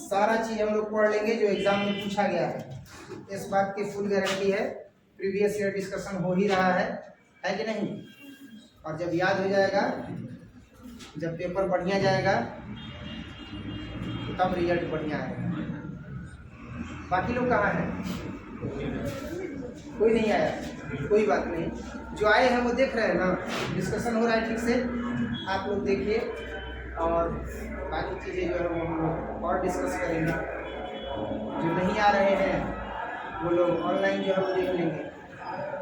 सारा चीज हम लोग पढ़ लेंगे जो एग्जाम में पूछा गया है। इस बात की फुल गारंटी है, प्रीवियस ईयर डिस्कशन हो ही रहा है कि नहीं। और जब याद हो जाएगा, जब पेपर बढ़िया जाएगा तब रिजल्ट बढ़िया आएगा। बाकी लोग कहाँ हैं? कोई नहीं आया, कोई बात नहीं। जो आए हैं वो देख रहे हैं ना, डिस्कशन हो रहा है ठीक से, आप लोग देखिए। और बाकी चीज़ें जो है वो हम लोग और डिस्कस करेंगे। जो नहीं आ रहे हैं वो लोग ऑनलाइन जो है वो देख लेंगे।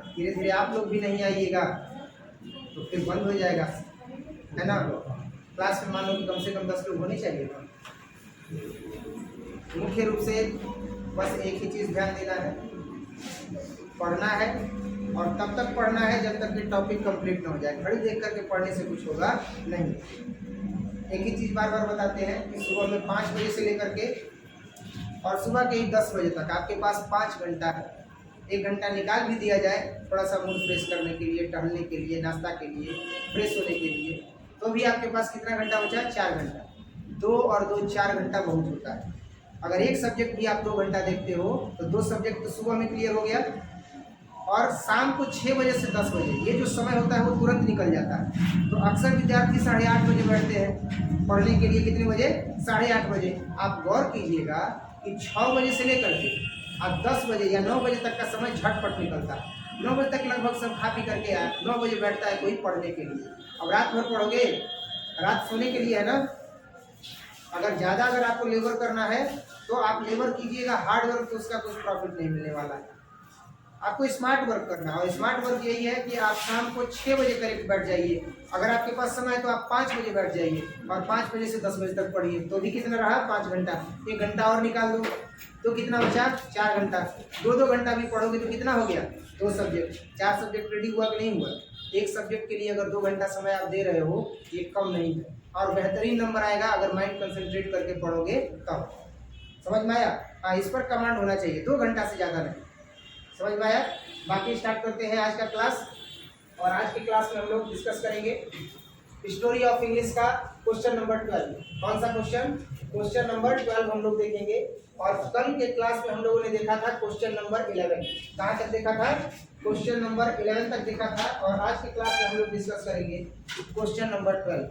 धीरे धीरे आप लोग भी नहीं आइएगा तो फिर बंद हो जाएगा, है ना। क्लास में मान लो कि कम से कम 10 लोग होने चाहिए। मुख्य रूप से बस एक ही चीज़ ध्यान देना है, पढ़ना है। और तब तक पढ़ना है जब तक कि टॉपिक कंप्लीट ना हो जाए। घड़ी देख करके पढ़ने से कुछ होगा नहीं। एक ही चीज़ बार बार बताते हैं कि सुबह में 5 बजे से लेकर के और सुबह के ही 10 बजे तक आपके पास 5 घंटा है। 1 घंटा निकाल भी दिया जाए थोड़ा सा मूड फ्रेश करने के लिए, टहलने के लिए, नाश्ता के लिए, फ्रेश होने के लिए, तो भी आपके पास कितना घंटा बचा है? 4 घंटा। 2 और 2 4 घंटा बहुत होता है। अगर एक सब्जेक्ट भी आप 2 घंटा देखते हो तो 2 सब्जेक्ट तो सुबह में क्लियर हो गया। और शाम को 6 बजे से 10 बजे ये जो समय होता है वो तुरंत निकल जाता है। तो अक्सर विद्यार्थी 8:30 बजे बैठते हैं पढ़ने के लिए। कितने बजे? 8:30 बजे। आप गौर कीजिएगा कि 6 बजे से लेकर के आप 10 बजे या 9 बजे तक का समय झटपट निकलता है। 9 बजे तक लगभग सब खा पी करके आए, 9 बजे बैठता है कोई पढ़ने के लिए। अब रात भर पढ़ोगे, रात सोने के लिए है ना। अगर ज़्यादा अगर आपको लेबर करना है तो आप लेबर कीजिएगा, हार्ड वर्क तो उसका कुछ प्रॉफिट नहीं मिलने वाला है। आपको स्मार्ट वर्क करना है। और स्मार्ट वर्क यही है कि आप शाम को 6 बजे करीब बैठ जाइए। अगर आपके पास समय है तो आप 5 बजे बैठ जाइए और 5 बजे से 10 बजे तक पढ़िए। तो भी कितना रहा? 5 घंटा। 1 घंटा और निकाल दो तो कितना बचा? 4 घंटा। 2-2 घंटा भी पढ़ोगे तो कितना हो गया? 2 सब्जेक्ट। 4 सब्जेक्ट रेडी हुआ कि नहीं हुआ? एक सब्जेक्ट के लिए अगर 2 घंटा समय आप दे रहे हो, ये कम नहीं है। और बेहतरीन नंबर आएगा अगर माइंड कंसंट्रेट करके पढ़ोगे तब। समझ में आया? हाँ, इस पर कमांड होना चाहिए, 2 घंटा से ज़्यादा नहीं। समझ में आया? बाकी स्टार्ट करते हैं आज का क्लास। और आज की क्लास में हम लोग डिस्कस करेंगे हिस्टोरी ऑफ इंग्लिश का क्वेश्चन नंबर 12। कौन सा क्वेश्चन? क्वेश्चन नंबर 12 हम लोग देखेंगे। और कल के क्लास में हम लोगों ने देखा था क्वेश्चन नंबर 11। कहाँ तक देखा था? क्वेश्चन नंबर 11 तक देखा था। और आज की क्लास में हम लोग डिस्कस करेंगे क्वेश्चन नंबर 12।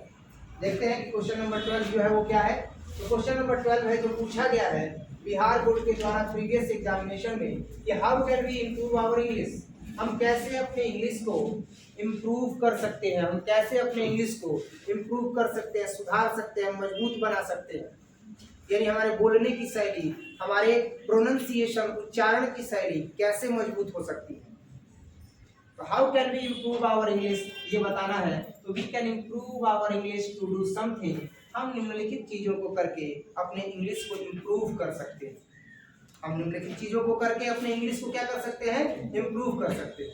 देखते हैं कि क्वेश्चन नंबर 12 जो है वो क्या है। तो क्वेश्चन नंबर 12 है जो पूछा गया है बिहार बोर्ड के द्वारा प्रीवियस एग्जामिनेशन में कि how can we improve our English. हम कैसे अपने इंग्लिश को इम्प्रूव कर सकते हैं, हम कैसे अपने इंग्लिश को इम्प्रूव कर सकते हैं, सुधार सकते हैं, मजबूत बना सकते हैं। यानी हमारे बोलने की शैली, हमारे प्रोनाउंसिएशन, उच्चारण की शैली कैसे मजबूत हो सकती है। तो how can we improve our English, ये बताना है। तो we can improve our English to do something. हम निम्नलिखित चीजों को करके अपने इंग्लिश को इम्प्रूव कर सकते हैं। हम निम्नलिखित चीजों को करके अपने इंग्लिश को क्या कर सकते हैं? इम्प्रूव कर सकते हैं।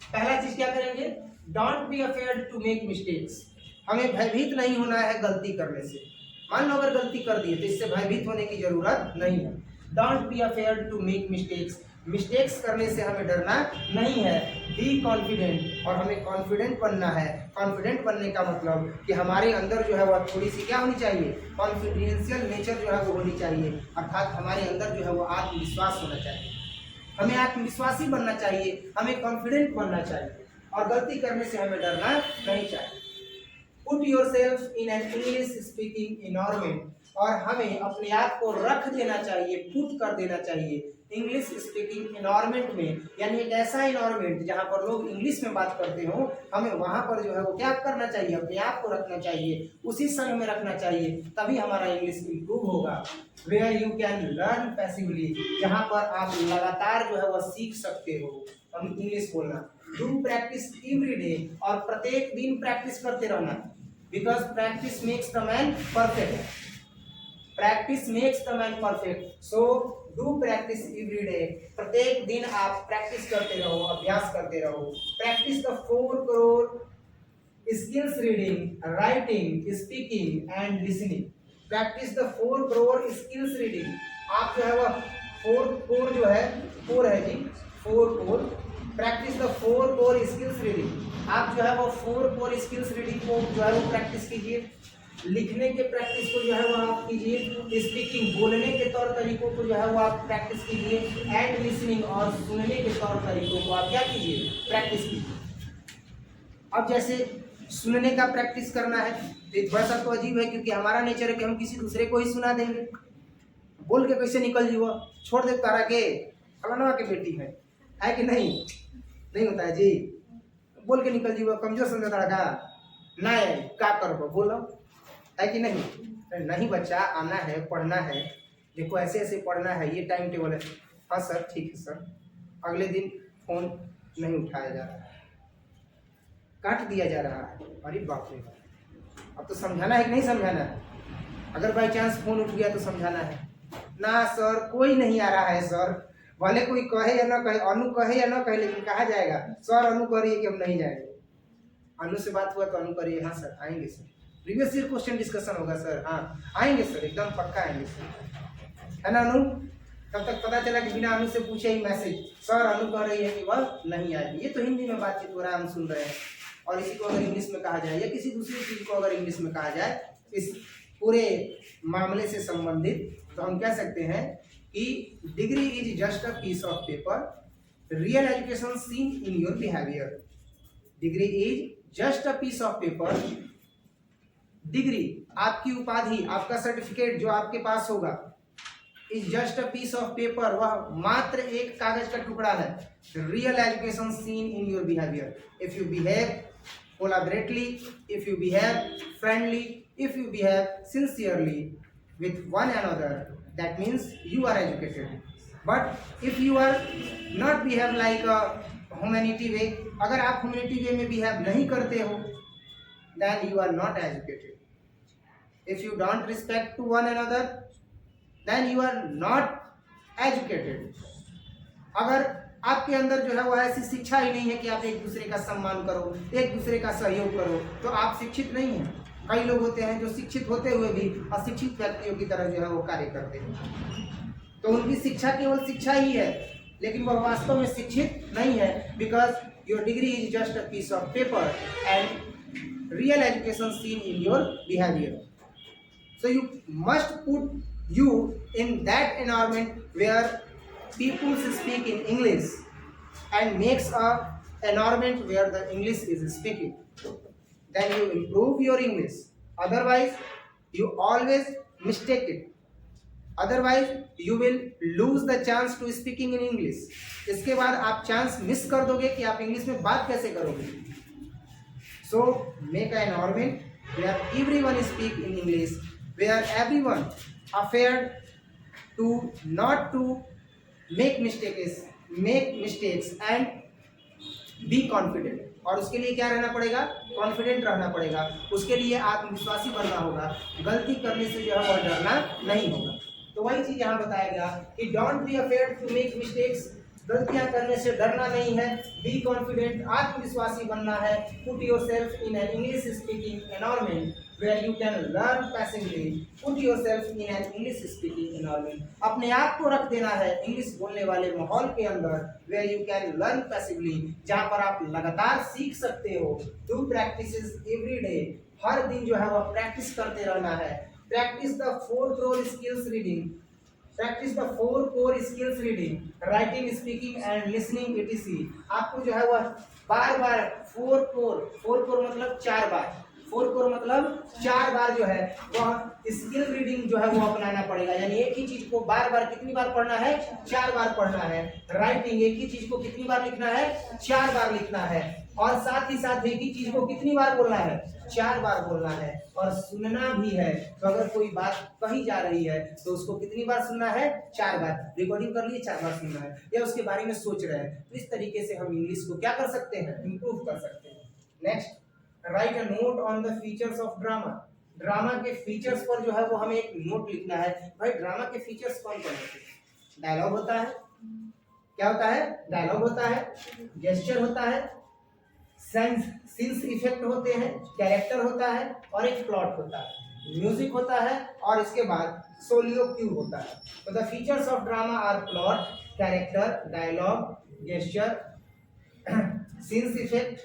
पहला चीज क्या करेंगे? Don't be afraid to make mistakes. हमें भयभीत नहीं होना है गलती करने से। मान लो अगर गलती कर दी तो इससे भयभीत होने की जरूरत नहीं है। Don't be afraid to make mistakes. Mistakes करने से हमें डरना नहीं है। बी कॉन्फिडेंट, और हमें कॉन्फिडेंट बनना है। कॉन्फिडेंट बनने का मतलब कि हमारे अंदर जो है वह थोड़ी सी क्या होनी चाहिए? कॉन्फिडेंशियल नेचर जो है वो होनी चाहिए। अर्थात हमारे अंदर जो है वो आत्मविश्वास होना चाहिए। हमें आत्मविश्वासी बनना चाहिए, हमें कॉन्फिडेंट बनना चाहिए। और गलती करने से हमें डरना नहीं चाहिए। Put yourself in an English speaking environment. और हमें अपने आप को रख देना चाहिए, पुट कर देना चाहिए इंग्लिश स्पीकिंग एनवायरनमेंट में। यानी एक ऐसा एनवायरनमेंट जहाँ पर लोग इंग्लिश में बात करते हो, हमें वहाँ पर जो है वो क्या करना चाहिए? अपने आप को रखना चाहिए, उसी संग में रखना चाहिए, तभी हमारा इंग्लिश इम्प्रूव होगा। Where you can learn passively, जहाँ पर आप लगातार जो है वह सीख सकते हो हम इंग्लिश बोलना। डू प्रैक्टिस एवरी डे, और प्रत्येक दिन प्रैक्टिस करते रहना। Because practice makes the man perfect. Practice makes the man perfect. So do practice every day. प्रत्येक दिन आप प्रैक्टिस करते रहो, अभ्यास करते रहो। Practice the 4 crore skills reading, writing, speaking and listening. Practice the 4 crore skills reading. आप जो है वह 4 जो है 4 है जी, 4 core. Practice the 4 core skills reading. आप जो है वो 4 कोर स्किल्स रीडिंग को जो है वो प्रैक्टिस कीजिए। लिखने के प्रैक्टिस को जो है वो आप कीजिए, स्पीकिंग बोलने के तौर तरीकों को जो है वो आप प्रैक्टिस कीजिए, एंड लिसनिंग और सुनने के तौर तरीकों को आप क्या कीजिए, प्रैक्टिस कीजिए। अब जैसे सुनने का प्रैक्टिस करना है तो थोड़ा सा तो अजीब है, क्योंकि हमारा नेचर है कि हम किसी दूसरे को ही सुना देंगे, बोल के कैसे निकल जी, वो छोड़ दे तारा के फलाना के बेटी है कि नहीं, नहीं होता है जी, बोल के निकल जी, वो कमजोर समझा तारा का ना है, क्या करो बोलो, है कि नहीं। नहीं बच्चा, आना है, पढ़ना है, देखो ऐसे ऐसे पढ़ना है, ये टाइम टेबल है। हाँ सर ठीक है सर। अगले दिन फोन नहीं उठाया जा रहा है, काट दिया जा रहा है, अरे बाप रे बाप। अब तो समझाना है कि नहीं समझाना है? अगर बाई चांस फोन उठ गया तो समझाना है ना, सर कोई नहीं आ रहा है सर, भले कोई कहे या ना कहे, अनु कहे या ना कहे, लेकिन कहा जाएगा सर अनु करिए कि हम नहीं जाएंगे। अनु से बात हुआ तो अनु करिए, हाँ सर आएंगे sir, previous year question discussion होगा सर, हाँ आएंगे सर, एकदम पक्का आएंगे सर, है ना अनु। तब तक पता चला कि बिना अनु से पूछे ही मैसेज, सर अनु कह रही है कि वह नहीं आएगी। ये तो हिंदी में बातचीत हो रहा है, हम सुन रहे हैं, और इसी को अगर इंग्लिश में कहा जाए या किसी दूसरी चीज को अगर इंग्लिश में कहा जाए इस पूरे मामले से संबंधित, तो हम कह सकते हैं कि degree is just a piece of paper, real education seen in your behaviour. Degree is just a piece of paper, degree आपकी उपाधि, आपका सर्टिफिकेट जो आपके पास होगा, is just a piece of paper, वह मात्र एक कागज का टुकड़ा है। Real education seen in your behaviour, if you behave collaboratively, if you behave friendly, if you behave sincerely with one another, that means you are educated. But if you are not behave like a humanity way, अगर आप humanity way में behave नहीं करते हो, then you are not educated. If you don't respect to one another, then you are not educated. अगर आपके अंदर जो है वो ऐसी शिक्षा ही नहीं है कि आप एक दूसरे का सम्मान करो, एक दूसरे का सहयोग करो, तो आप शिक्षित नहीं हैं। कई लोग होते हैं जो शिक्षित होते हुए भी अशिक्षित व्यक्तियों की तरह जो है वो कार्य करते हैं, तो उनकी शिक्षा केवल शिक्षा ही है, लेकिन वह वास्तव में शिक्षित नहीं है, because your degree is just a piece of paper and real education seen in your behaviour. So you must put you in that environment where people speak in English and makes a environment where the English is speaking, then you improve your English. Otherwise you always mistake it, otherwise you will lose the chance to speaking in English. इसके बाद आप chance miss कर दोगे कि आप English में बात कैसे करोगे। So make an environment where everyone speak in English, where everyone afraid to not to make mistakes and be confident। और उसके लिए क्या रहना पड़ेगा, कॉन्फिडेंट रहना पड़ेगा, उसके लिए आत्मविश्वासी बनना होगा, गलती करने से जो है वह डरना नहीं होगा। तो वही चीज यहाँ बताया गया कि don't be afraid to make mistakes, गलतियां करने से डरना नहीं है, बी कॉन्फिडेंट, आत्मविश्वासी बनना है, put yourself in an English speaking environment where you can learn passively, put yourself in an English speaking environment, अपने आप को रख देना है इंग्लिश बोलने वाले माहौल के अंदर, where you can learn passively, जहाँ पर आप लगातार सीख सकते हो, do practices every day, हर दिन जो है वह प्रैक्टिस करते रहना है, practice the 4 core skills reading, practice the 4 core skills reading, writing, speaking and listening etc। आपको जो है वह बार बार 4 core मतलब 4 बार, 4 core मतलब 4 बार जो है वह स्किल रीडिंग जो है वो अपनाना पड़ेगा, यानी एक ही चीज को बार बार कितनी बार पढ़ना है, 4 बार पढ़ना है। राइटिंग, एक ही चीज को कितनी बार लिखना है, 4 बार लिखना है, और साथ ही साथ एक ही चीज को कितनी बार बोलना है, 4 बार बोलना है। और सुनना भी है, तो अगर कोई बात कही जा रही है तो उसको कितनी बार सुनना है, 4 बार। रिकॉर्डिंग कर लिए 4 बार सुनना है, या उसके बारे में सोच रहे हैं, तो इस तरीके से हम इंग्लिश को क्या कर सकते हैं, इंप्रूव कर सकते हैं। Next, right a note on the features of drama. Drama के फीचर्स पर जो है वो हमें एक नोट लिखना है। भाई ड्रामा के फीचर्स कौन कौन होते हैं? डायलॉग होता है, क्या होता है, डायलॉग होता है, गेस्चर होता है, सीन्स इफेक्ट होते हैं, कैरेक्टर होता है, और एक प्लॉट होता है, म्यूजिक होता है, और इसके बाद सोलियो क्यू होता है। तो the features of drama are plot, character, dialogue, gesture, scenes effect,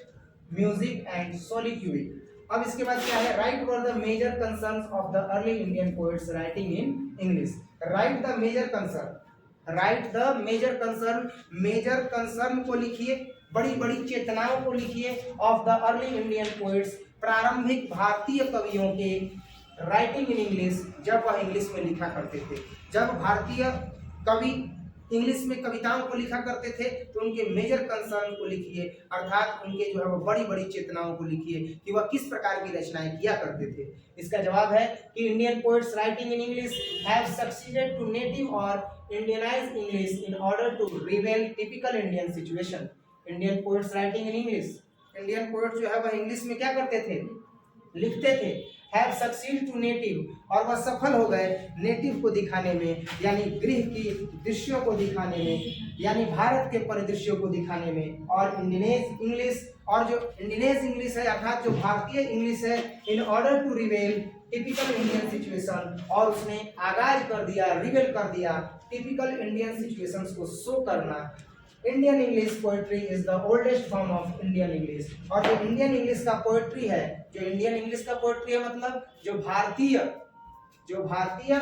music and soliloquy. अब इसके बाद क्या है, write were the major concerns of the early Indian poets writing in English. Write the major concern, write the major concern, major concern को लिखिए, बड़ी बड़ी चेतनाओं को लिखिए, of the early Indian poets, प्रारंभिक भारतीय कवियों के, राइटिंग इन इंग्लिश, जब वह इंग्लिश में लिखा करते थे। जब भारतीय कवि इंग्लिश में कविताओं को लिखा करते थे तो उनके मेजर कंसर्न को लिखिए, अर्थात उनके जो है वो बड़ी बड़ी चेतनाओं को लिखिए कि वह किस प्रकार की रचनाएं किया करते थे। इसका जवाब है कि Indian poets writing in English have succeeded to native और Indianise English in order to reveal typical Indian situation. Indian poets writing in English, Indian poet जो है वह इंग्लिश में क्या करते थे, लिखते थे। हैव सक्सीड टू नेटिव, और वह सफल हो गए नेटिव को दिखाने में, यानी गृह की दृश्यों को दिखाने में, यानी भारत के परिदृश्यों को दिखाने में, और इंडियनेज इंग्लिश, और जो इंडियनेज इंग्लिश है अर्थात जो भारतीय इंग्लिश है, in order to reveal typical Indian situation, और उसने आगाज कर दिया, रिवेल कर दिया टिपिकल इंडियन सिचुएशंस को शो करना। Indian English poetry is the oldest form of Indian English, और जो इंडियन इंग्लिश का पोएट्री है, जो इंडियन इंग्लिश का पोएट्री है मतलब जो भारतीय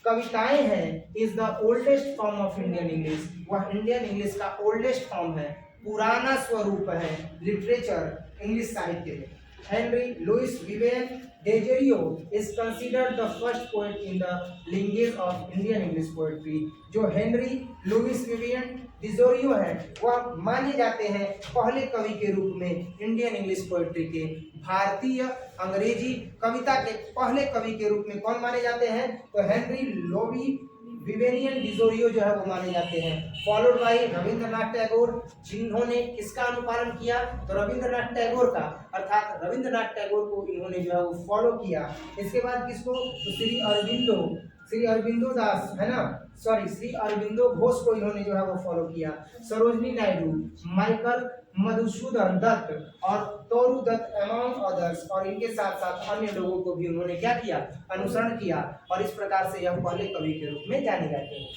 कविताएं हैं, is the oldest form of Indian English, वह इंडियन इंग्लिश का ओल्डेस्ट फॉर्म है, पुराना स्वरूप है लिटरेचर इंग्लिश साहित्य में। हेनरी लुइस विवियन डेजेरियो is considered the first poet in the lineage of Indian English poetry. जो हेनरी लुइस विवियन डिजोरियो है वह माने जाते हैं पहले कवि के रूप में इंडियन इंग्लिश पोएट्री के। भारतीय अंग्रेजी कविता के पहले कवि के रूप में कौन माने जाते हैं, तो हेनरी लोवी विवेनियन डिजोरियो जो है वो माने जाते हैं। फॉलोड बाय रविंद्रनाथ टैगोर, जिन्होंने किसका अनुपालन किया, तो रविंद्रनाथ टैगोर का, अर्थात रविंद्रनाथ टैगोर को इन्होंने जो है वो फॉलो किया। इसके बाद किसको, तो श्री अरबिंदो दास है ना, सॉरी श्री अरबिंदो घोष को इन्होंने जो है वो फॉलो किया। सरोजनी नायडू, माइकल मधुसूदन दत्त और तोरू दत्त अमंग अदर्स, और इनके साथ साथ अन्य लोगों को भी उन्होंने क्या किया, अनुसरण किया, और इस प्रकार से यह पहले कवि के रूप में जाने जाते हैं।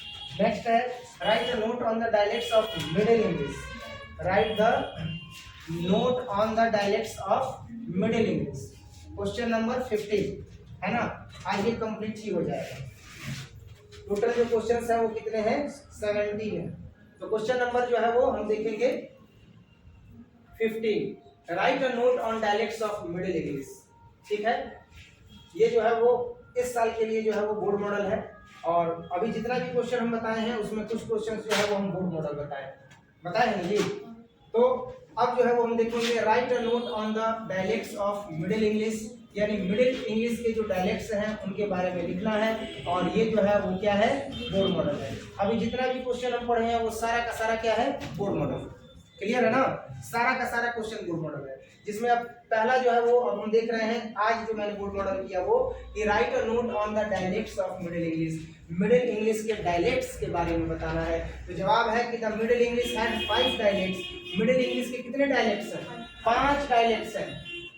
नेक्स्ट है right the note on the dialects of middle English. Write the note on the dialects of middle English. Question number 15 है ना, आज ये कंप्लीट ही हो जाएगा। टोटल जो क्वेश्चंस है वो कितने हैं, 17 है। तो क्वेश्चन नंबर जो है वो हम देखेंगे 15, right a note on dialects of middle English. ठीक है, ये जो है वो इस साल के लिए जो है वो बोर्ड मॉडल है, और अभी जितना भी क्वेश्चन हम बताए हैं उसमें कुछ क्वेश्चन जो है वो हम बोर्ड मॉडल बताए हैं जी। तो अब जो है वो हम देखेंगे right a note on the dialects of middle English, यानी मिडिल इंग्लिश के जो डायलेक्ट्स हैं उनके बारे में लिखना है, और ये जो है वो क्या है, बोर्ड मॉडल है। अभी जितना भी क्वेश्चन हम पढ़े हैं वो सारा का सारा क्या है, बोर्ड मॉडल। क्लियर है ना, सारा का सारा क्वेश्चन बोर्ड मॉडल है, जिसमें अब पहला जो है वो अब हम देख रहे हैं, आज जो मैंने बोर्ड मॉडल किया वो कि write a note on the dialects of middle English. Middle English के डायलेक्ट्स के बारे में बताना है। तो जवाब है कि the middle English had 5 dialects. Middle English के कितने डायलेक्ट्स हैं, 5 डायलेक्ट्स हैं।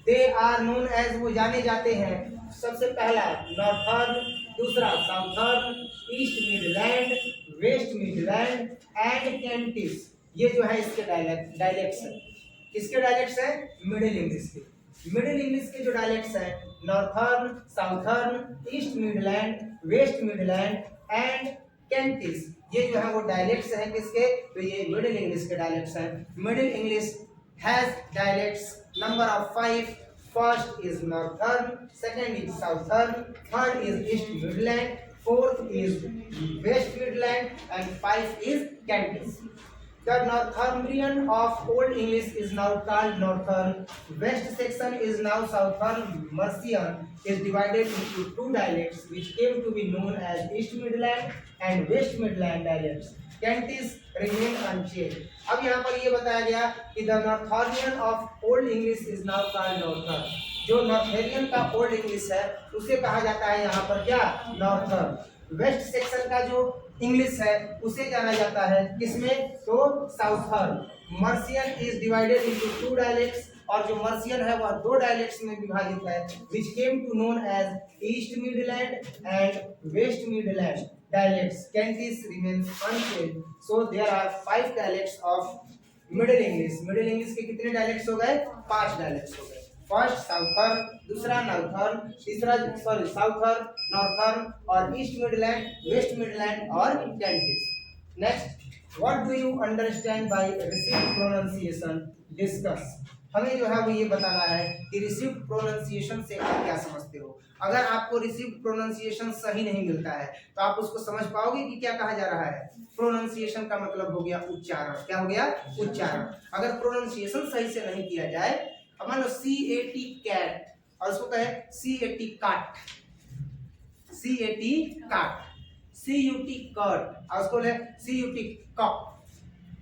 दे आर नोन एज, वो जाने जाते हैं, सबसे पहला नॉर्थर्न, दूसरा southern, East Midland, West Midland and Kentish. ये जो है इसके डायलेक्ट्स हैं। किसके डायलेक्ट्स हैं, मिडिल इंग्लिश के। मिडिल इंग्लिश के जो डायलेक्ट्स हैं, northern, southern, East Midland, West Midland and Kentish, ये जो है वो डायलेक्ट्स हैं किसके, तो ये मिडिल इंग्लिश के डायलेक्ट्स हैं। Middle English has dialects number of 5. First is northern, second is southern, third is east midland, fourth is west midland, and 5 is Cantis. The Northumbrian of Old English is now called Northern. West section is now Southern. Mercian is divided into 2 dialects which came to be known as East Midland and West Midland dialects. Cantis remain unchanged. अब यहाँ पर ये बताया गया कि the Northumbrian of Old English is now called Northern. जो नॉर्थेरियन का old English है उसे कहा जाता है यहाँ पर क्या, नॉर्थर्न। वेस्ट सेक्शन का जो इंग्लिश है उसे जाना जाता है किसमें, तो southern. Mercian is divided into 2 dialects, और जो मर्सियन है वह 2 डायलेक्ट्स में विभाजित है, which came to known as East Midland and West Midland dialects. Cantis remains unchanged. So there are 5 dialects of Middle English. Middle English के कितने dialects हो गए, 5 dialects हो गए। फर्स्ट साउथर्न, दूसरा नॉर्थर्न, तीसरा साउथर्न, नॉर्थर्न और ईस्ट मिडलैंड, वेस्ट मिडलैंड और tenses. Next, what do you understand by received pronunciation, discuss. हमें जो है वो ये बताना है कि रिसीव्ड प्रोनाउंसिएशन से आप क्या समझते हो। अगर आपको रिसीव्ड प्रोनाउंसिएशन सही नहीं मिलता है तो आप उसको समझ पाओगे कि क्या कहा जा रहा है। प्रोनाउंसिएशन का मतलब हो गया उच्चारण। क्या हो गया? उच्चारण। अगर प्रोनाउंसिएशन सही से नहीं किया जाए, अब मान लो CAT कैट और उसको कहे CAT काट, CAT काट, CUT कट और उसको ले CUT कप।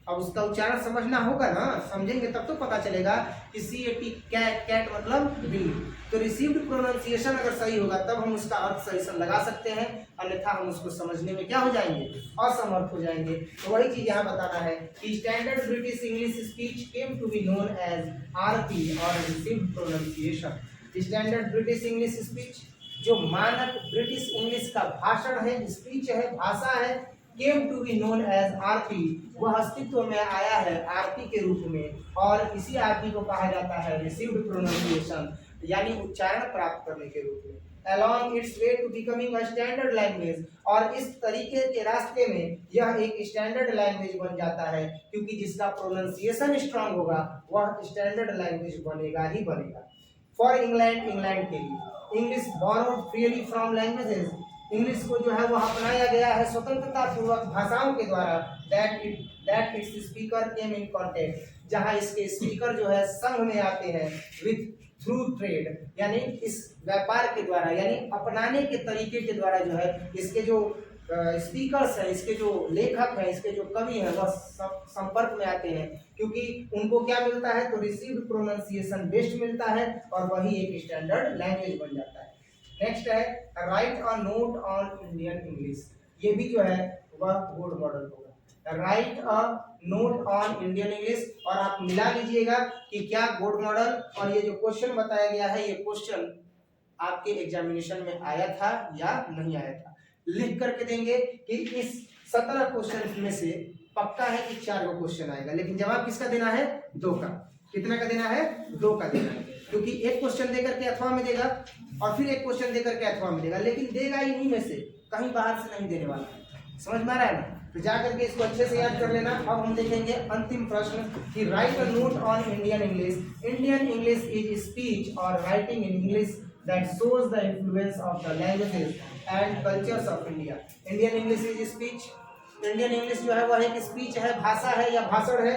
अब उसका उच्चारण समझना होगा ना, समझेंगे तब तो पता चलेगा कि CAT कैट, कैट मतलब बिल्ली। तो रिसीव्ड प्रोनाउंसिएशन अगर सही होगा तब हम उसका अर्थ सही से लगा सकते हैं, अन्यथा हम उसको समझने में क्या हो जाएंगे, असमर्थ हो जाएंगे। तो वही चीज यहाँ बताना है कि standard British English speech came to be known as RP और received pronunciation. Standard British English speech, जो मानक ब्रिटिश इंग्लिश का भाषण है, स्पीच है, भाषा है, came to be known as RP, वह अस्तित्व में आया है RP के रूप में, और इसी RP को कहा जाता है रिसीव्ड प्रोनाउंसिएशन, यानी उच्चारण प्राप्त करने के रूप में। Along its way to becoming a standard language, और इस तरीके के रास्ते में यह एक स्टैंडर्ड लैंग्वेज बन जाता है, क्योंकि जिसका प्रोनाउंसिएशन स्ट्रांग होगा वह स्टैंडर्ड लैंग्वेज बनेगा ही बनेगा। फॉर इंग्लैंड, इंग्लैंड के लिए English borrowed freely from languages, English को जो है वह अपनाया गया है स्वतंत्रता पूर्वक भाषाओं के द्वारा। That it's speaker came in contact, जहां इसके स्पीकर जो है संग में आते हैं विथ थ्रू ट्रेड, यानी इस व्यापार के द्वारा, यानी अपनाने के तरीके के द्वारा जो है इसके जो स्पीकर्स हैं, इसके जो लेखक हैं, इसके जो कवि हैं वह संपर्क में आते हैं, क्योंकि उनको क्या मिलता है, तो रिसीव्ड प्रोनाउंसिएशन बेस्ट मिलता है और वही एक स्टैंडर्ड लैंग्वेज बन जाता है। नेक्स्ट है right a note on Indian English, ये भी जो है वह बोर्ड मॉडल होगा। Right a note on Indian English, और आप मिला लीजिएगा कि क्या बोर्ड मॉडल और ये जो क्वेश्चन बताया गया है, ये क्वेश्चन आपके एग्जामिनेशन में आया था या नहीं आया था। लिख करके देंगे कि इस 17 क्वेश्चन में से पक्का है कि 4 गो क्वेश्चन आएगा, लेकिन जवाब किसका देना है, 2 का। कितना का देना है, 2 का देना है, क्योंकि एक क्वेश्चन देकर के अथवा में देगा और फिर एक क्वेश्चन देकर के अथवा में देगा, लेकिन देगा इन्हीं में से, कहीं बाहर से नहीं देने वाला। समझ में आ रहा है ना? तो जा करके इसको अच्छे से याद कर लेना। अब हम देखेंगे अंतिम प्रश्न कि write a note on Indian English. Indian English is speech और writing in English that shows the influence of the languages and cultures of India. Indian English is speech. Indian English जो है वह एक स्पीच है, भाषा है या भाषण है,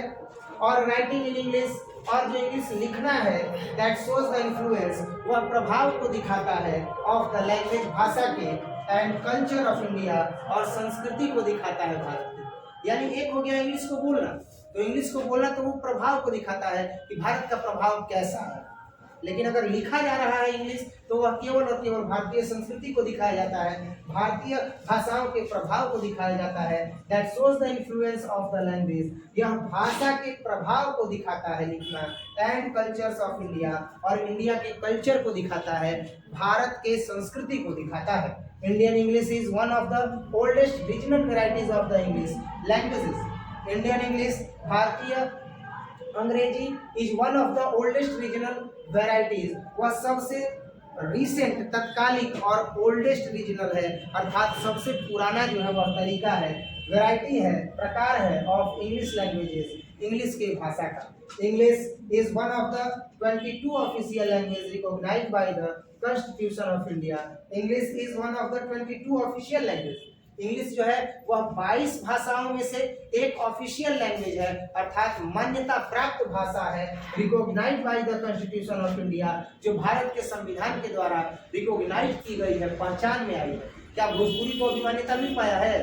और राइटिंग इन इंग्लिश, और जो इंग्लिश लिखना है, that shows the influence, वह प्रभाव को दिखाता है, of the language, भाषा के, and culture of India, और संस्कृति को दिखाता है भारत की। यानी एक हो गया इंग्लिश को बोलना, तो इंग्लिश को बोलना तो वो प्रभाव को दिखाता है कि भारत का प्रभाव कैसा है, लेकिन अगर लिखा जा रहा है इंग्लिश तो वह केवल और केवल भारतीय संस्कृति को दिखाया जाता है, भारतीय भाषाओं के प्रभाव को दिखाया जाता है। That shows the influence of the language, यह भाषा के प्रभाव को दिखाता है लिखना। एंड कल्चर्स ऑफ इंडिया, और इंडिया के कल्चर को दिखाता है, भारत के संस्कृति को दिखाता है। Indian English is one of the oldest regional varieties of the English languages. Indian English, भारतीय अंग्रेजी, is one of the oldest regional varieties, वह सबसे रिसेंट, तत्कालिक और ओल्डेस्ट रीजनल है, अर्थात सबसे पुराना जो है वह तरीका है, वैरायटी है, प्रकार है ऑफ इंग्लिश लैंग्वेजेस, इंग्लिश के भाषा का। English is one of the 22 official language recognised by the constitution of India. English is one of the 22 official language, English जो है वह 22 भाषाओं में से एक ऑफिशियल लैंग्वेज है, अर्थात मान्यता प्राप्त भाषा है, recognised by the constitution of India, जो भारत के संविधान के द्वारा रिकॉग्नाइज की गई है, पहचान में आई है। क्या भोजपुरी को भी मान्यता मिल पाया है?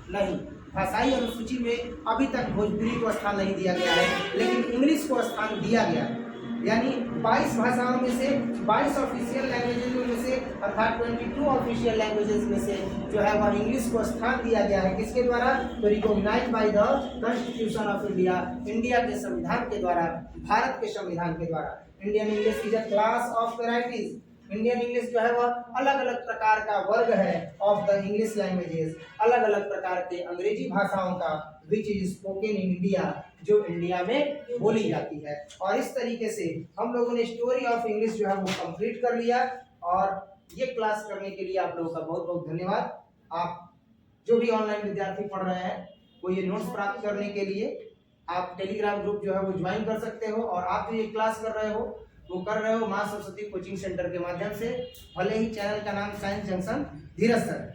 नहीं, भाषाई अनुसूची में अभी तक भोजपुरी को स्थान नहीं दिया गया है, लेकिन इंग्लिश को स्थान दिया गया है। यानी 22 भाषाओं में से 22 ऑफिशियल लैंग्वेजेज में से, अर्थात 22 ऑफिशियल लैंग्वेजेस में से जो है वह इंग्लिश को स्थान दिया गया है। किसके द्वारा? तो recognised by the constitution of India, India के संविधान के द्वारा, भारत के संविधान के द्वारा। Indian English is a class of varieties, Indian English जो है वह अलग अलग प्रकार का वर्ग है ऑफ द इंग्लिश लैंग्वेजेस, अलग अलग प्रकार के अंग्रेजी भाषाओं का which is spoken in India, जो इंडिया में बोली जाती है। और इस तरीके से हम लोगों ने स्टोरी ऑफ इंग्लिश जो है वो कंप्लीट कर लिया। और ये क्लास करने के लिए आप लोगों का बहुत बहुत धन्यवाद। आप जो भी ऑनलाइन विद्यार्थी पढ़ रहे हैं वो ये नोट्स प्राप्त करने के लिए आप टेलीग्राम ग्रुप जो है वो ज्वाइन कर सकते हो। और आप जो ये क्लास कर रहे हो वो कर रहे हो मां सरस्वती कोचिंग सेंटर के माध्यम से, भले ही चैनल का नाम साइंस जंक्शन धीरज सर है।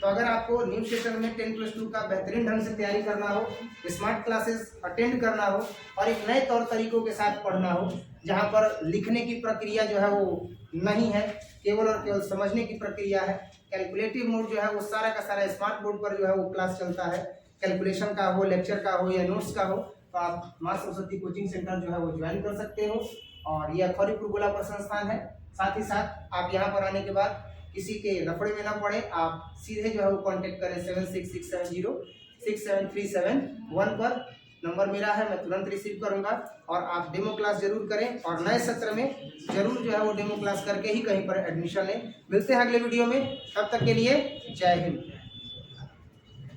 तो अगर आपको न्यू सेशन में 10+2 का बेहतरीन ढंग से तैयारी करना हो, स्मार्ट क्लासेस अटेंड करना हो और एक नए तौर तरीकों के साथ पढ़ना हो, जहां पर लिखने की प्रक्रिया जो है वो नहीं है, केवल और केवल समझने की प्रक्रिया है, कैलकुलेटिव मोड जो है वो सारा का सारा स्मार्ट बोर्ड पर जो है वो क्लास चलता है, कैलकुलेशन का हो, लेक्चर का हो या नोट्स का हो, तो आप मां सरस्वती कोचिंग सेंटर जो है वो ज्वाइन कर सकते हो। और ये अखौरीपुर गोलापुर संस्थान है। साथ ही साथ आप यहाँ पर आने के बाद किसी के लफड़े में ना पड़े, आप सीधे जो है वो कांटेक्ट करें 7667067371 पर, नंबर मेरा है, मैं तुरंत रिसीव करूंगा। और आप डेमो क्लास जरूर करें और नए सत्र में जरूर जो है वो डेमो क्लास करके ही कहीं पर एडमिशन लें। मिलते हैं अगले वीडियो में, तब तक के लिए जय हिंद।